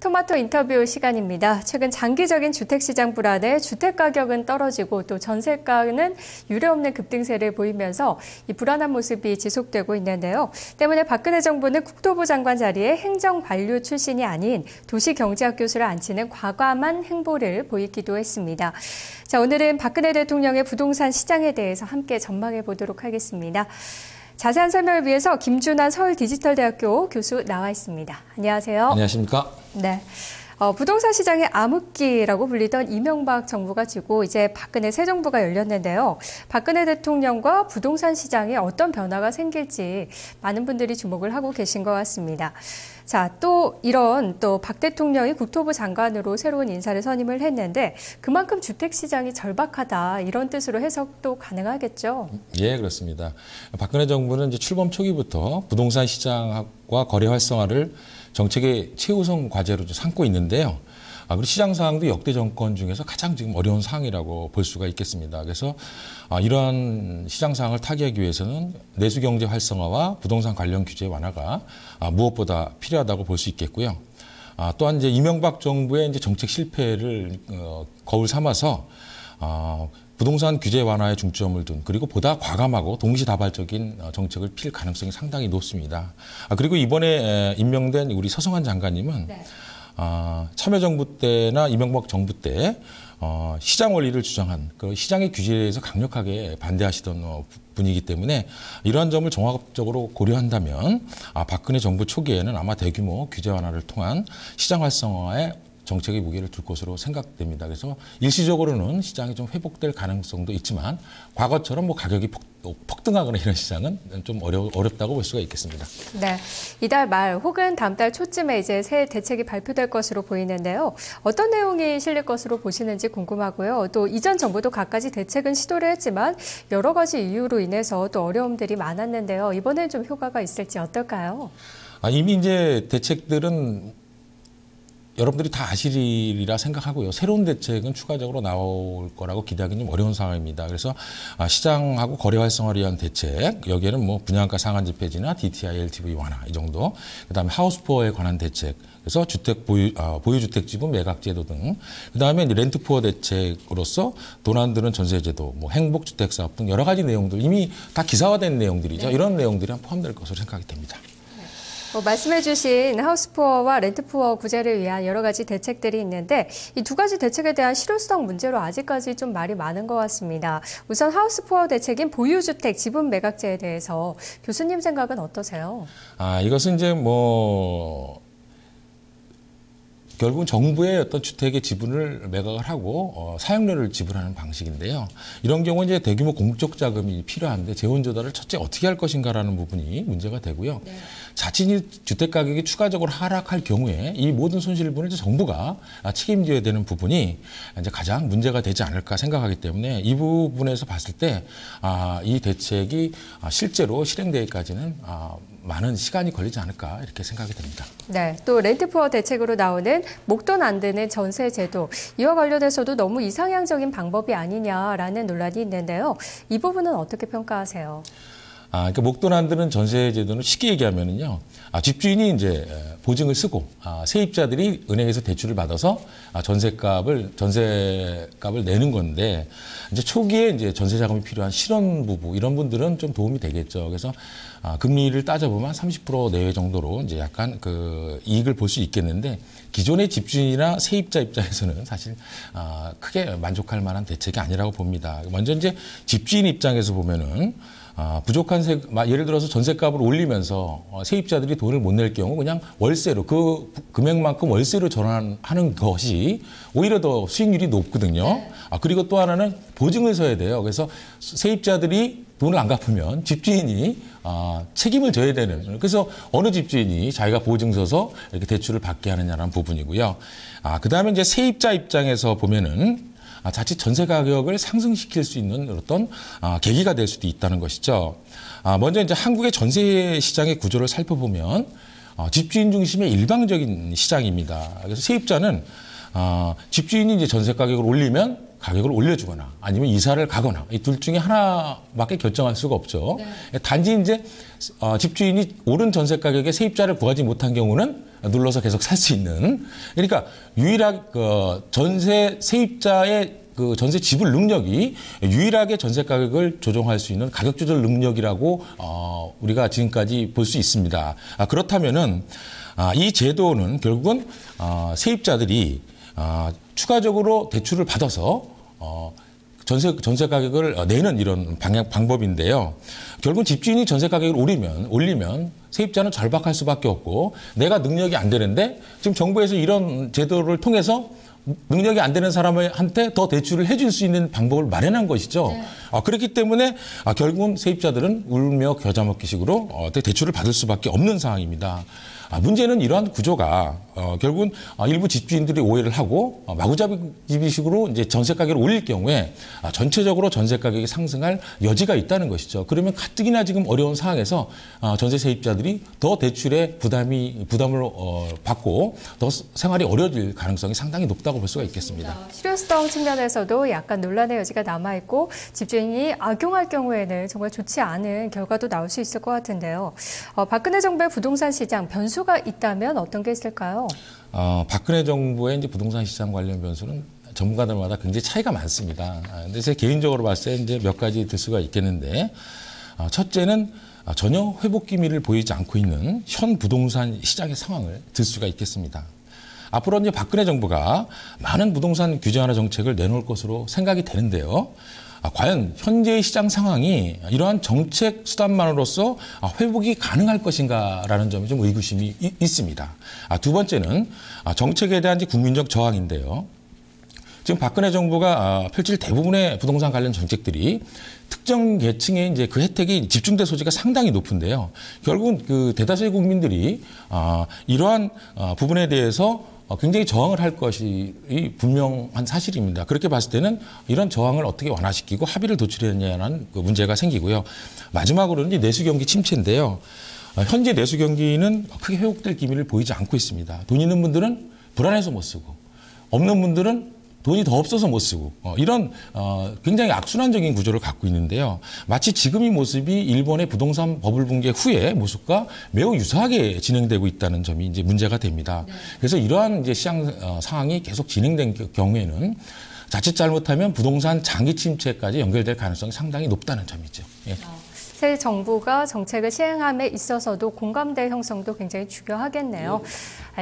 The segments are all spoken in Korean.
토마토 인터뷰 시간입니다. 최근 장기적인 주택시장 불안에 주택가격은 떨어지고 또 전세가는 유례없는 급등세를 보이면서 이 불안한 모습이 지속되고 있는데요. 때문에 박근혜 정부는 국토부 장관 자리에 행정관료 출신이 아닌 도시경제학 교수를 앉히는 과감한 행보를 보이기도 했습니다. 자, 오늘은 박근혜 대통령의 부동산 시장에 대해서 함께 전망해 보도록 하겠습니다. 자세한 설명을 위해서 김준환 서울디지털대학교 교수 나와 있습니다. 안녕하세요. 안녕하십니까? 네. 부동산 시장의 암흑기라고 불리던 이명박 정부가 지고 이제 박근혜 새 정부가 열렸는데요. 박근혜 대통령과 부동산 시장에 어떤 변화가 생길지 많은 분들이 주목을 하고 계신 것 같습니다. 자, 또 박 대통령이 국토부 장관으로 새로운 인사를 선임을 했는데 그만큼 주택 시장이 절박하다 이런 뜻으로 해석도 가능하겠죠? 예, 그렇습니다. 박근혜 정부는 이제 출범 초기부터 부동산 시장과 거래 활성화를 정책의 최우선 과제로 삼고 있는데요. 그리고 시장 상황도 역대 정권 중에서 가장 지금 어려운 상황이라고 볼 수가 있겠습니다. 그래서 이러한 시장 상황을 타개하기 위해서는 내수 경제 활성화와 부동산 관련 규제 완화가 무엇보다 필요하다고 볼 수 있겠고요. 또한 이제 이명박 정부의 이제 정책 실패를 거울 삼아서 부동산 규제 완화에 중점을 둔 그리고 보다 과감하고 동시다발적인 정책을 필 가능성이 상당히 높습니다. 그리고 이번에 임명된 우리 서성한 장관님은 네. 참여정부 때나 이명박 정부 때 시장 원리를 주장한 그 시장의 규제에 대해서 강력하게 반대하시던 분이기 때문에 이러한 점을 종합적으로 고려한다면 박근혜 정부 초기에는 아마 대규모 규제 완화를 통한 시장 활성화에 정책의 무게를 둘 것으로 생각됩니다. 그래서 일시적으로는 시장이 좀 회복될 가능성도 있지만 과거처럼 가격이 폭등하거나 이런 시장은 좀 어렵다고 볼 수가 있겠습니다. 네, 이달 말 혹은 다음 달 초쯤에 이제 새 대책이 발표될 것으로 보이는데요. 어떤 내용이 실릴 것으로 보시는지 궁금하고요. 또 이전 정부도 갖가지 대책은 시도를 했지만 여러 가지 이유로 인해서 또 어려움들이 많았는데요. 이번엔 좀 효과가 있을지 어떨까요? 이미 이제 대책들은 여러분들이 다 아시리라 생각하고요. 새로운 대책은 추가적으로 나올 거라고 기대하기는 좀 어려운 상황입니다. 그래서 시장하고 거래 활성화를 위한 대책, 여기에는 분양가 상한제 폐지나 DTI, LTV 완화 이 정도, 그다음에 하우스푸어에 관한 대책, 그래서 주택 보유주택 지분 매각제도 등, 그다음에 렌트푸어 대책으로서 돈 안 드는 전세제도, 행복주택사업 등 여러 가지 내용들 이미 다 기사화된 내용들이죠. 네. 이런 내용들이 포함될 것으로 생각이 됩니다. 말씀해주신 하우스푸어와 렌트푸어 구제를 위한 여러 가지 대책들이 있는데 이 두 가지 대책에 대한 실효성 문제로 아직까지 좀 말이 많은 것 같습니다. 우선 하우스푸어 대책인 보유주택 지분 매각제에 대해서 교수님 생각은 어떠세요? 이것은 이제 결국은 정부의 어떤 주택의 지분을 매각을 하고 사용료를 지불하는 방식인데요. 이런 경우 이제 대규모 공적 자금이 필요한데 재원 조달을 첫째 어떻게 할 것인가라는 부분이 문제가 되고요. 네. 자칫 주택 가격이 추가적으로 하락할 경우에 이 모든 손실분을 이제 정부가 책임져야 되는 부분이 이제 가장 문제가 되지 않을까 생각하기 때문에 이 부분에서 봤을 때 이 대책이 실제로 실행되기까지는 많은 시간이 걸리지 않을까 이렇게 생각이 됩니다. 네, 또 렌트푸어 대책으로 나오는 목돈 안 드는 전세 제도 이와 관련해서도 너무 이상향적인 방법이 아니냐라는 논란이 있는데요. 이 부분은 어떻게 평가하세요? 그러니까 목돈 안 드는 전세 제도는 쉽게 얘기하면은요. 집주인이 이제 보증을 쓰고 세입자들이 은행에서 대출을 받아서 전세값을 내는 건데 이제 초기에 이제 전세 자금이 필요한 실혼부부 이런 분들은 좀 도움이 되겠죠. 그래서 금리를 따져보면 30% 내외 정도로 이제 약간 이익을 볼 수 있겠는데 기존의 집주인이나 세입자 입장에서는 사실 크게 만족할 만한 대책이 아니라고 봅니다. 먼저 이제 집주인 입장에서 보면은 부족한 예를 들어서 전세값을 올리면서 세입자들이 돈을 못 낼 경우 그냥 월세로 그 금액만큼 월세로 전환하는 것이 오히려 더 수익률이 높거든요. 네. 그리고 또 하나는 보증을 서야 돼요. 그래서 세입자들이 돈을 안 갚으면 집주인이 책임을 져야 되는. 그래서 어느 집주인이 자기가 보증 서서 이렇게 대출을 받게 하느냐라는 부분이고요. 그다음에 이제 세입자 입장에서 보면은 자칫 전세 가격을 상승시킬 수 있는 어떤 계기가 될 수도 있다는 것이죠. 먼저 이제 한국의 전세 시장의 구조를 살펴보면 집주인 중심의 일방적인 시장입니다. 그래서 세입자는 집주인이 이제 전세 가격을 올리면 가격을 올려주거나 아니면 이사를 가거나 이 둘 중에 하나밖에 결정할 수가 없죠. 네. 단지 이제 집주인이 오른 전세 가격에 세입자를 구하지 못한 경우는 눌러서 계속 살 수 있는. 그러니까 유일하게 전세 세입자의 그 전세 지불 능력이 유일하게 전세 가격을 조정할 수 있는 가격 조절 능력이라고 우리가 지금까지 볼 수 있습니다. 그렇다면은 이 제도는 결국은 세입자들이 추가적으로 대출을 받아서 전세 가격을 내는 이런 방법인데요. 결국 집주인이 전세 가격을 올리면 세입자는 절박할 수밖에 없고 내가 능력이 안 되는데 지금 정부에서 이런 제도를 통해서 능력이 안 되는 사람한테 더 대출을 해줄 수 있는 방법을 마련한 것이죠. 네. 그렇기 때문에 결국은 세입자들은 울며 겨자 먹기식으로 대출을 받을 수밖에 없는 상황입니다. 문제는 이러한 구조가 결국은 일부 집주인들이 오해를 하고 마구잡이식으로 이제 전세 가격을 올릴 경우에 전체적으로 전세 가격이 상승할 여지가 있다는 것이죠. 그러면 가뜩이나 지금 어려운 상황에서 전세 세입자들이 더 대출의 부담을 받고 더 생활이 어려워질 가능성이 상당히 높다고 볼 수가 있겠습니다. 실효성 측면에서도 약간 논란의 여지가 남아 있고 집주인이 악용할 경우에는 정말 좋지 않은 결과도 나올 수 있을 것 같은데요. 박근혜 정부의 부동산 시장 변수가 있다면 어떤 게 있을까요? 박근혜 정부의 이제 부동산 시장 관련 변수는 전문가들마다 굉장히 차이가 많습니다. 근데 제 개인적으로 봤을 때 이제 몇 가지 들 수가 있겠는데, 첫째는 전혀 회복 기미를 보이지 않고 있는 현 부동산 시장의 상황을 들 수가 있겠습니다. 앞으로 이제 박근혜 정부가 많은 부동산 규제하는 정책을 내놓을 것으로 생각이 되는데요. 과연 현재의 시장 상황이 이러한 정책 수단만으로서 회복이 가능할 것인가라는 점이 좀 의구심이 있습니다. 두 번째는 정책에 대한 국민적 저항인데요. 지금 박근혜 정부가 펼칠 대부분의 부동산 관련 정책들이 특정 계층의 이제 그 혜택이 집중될 소지가 상당히 높은데요. 결국은 그 대다수의 국민들이 이러한 부분에 대해서 굉장히 저항을 할 것이 분명한 사실입니다. 그렇게 봤을 때는 이런 저항을 어떻게 완화시키고 합의를 도출했냐는 그 문제가 생기고요. 마지막으로는 내수 경기 침체인데요. 현재 내수 경기는 크게 회복될 기미를 보이지 않고 있습니다. 돈 있는 분들은 불안해서 못 쓰고 없는 분들은 돈이 더 없어서 못 쓰고 이런 굉장히 악순환적인 구조를 갖고 있는데요. 마치 지금 이 모습이 일본의 부동산 버블 붕괴 후의 모습과 매우 유사하게 진행되고 있다는 점이 이제 문제가 됩니다. 네. 그래서 이러한 이제 시장 상황이 계속 진행된 경우에는 자칫 잘못하면 부동산 장기 침체까지 연결될 가능성이 상당히 높다는 점이죠. 예. 새 정부가 정책을 시행함에 있어서도 공감대 형성도 굉장히 중요하겠네요. 네.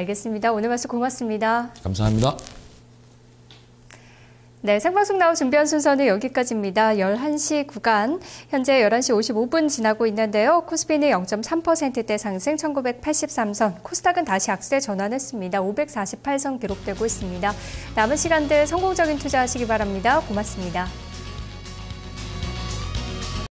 알겠습니다. 오늘 말씀 고맙습니다. 감사합니다. 네, 생방송 나우 준비한 순서는 여기까지입니다. 11시 구간, 현재 11시 55분 지나고 있는데요. 코스피는 0.3%대 상승 1983선, 코스닥은 다시 악세 전환했습니다. 548선 기록되고 있습니다. 남은 시간들 성공적인 투자하시기 바랍니다. 고맙습니다.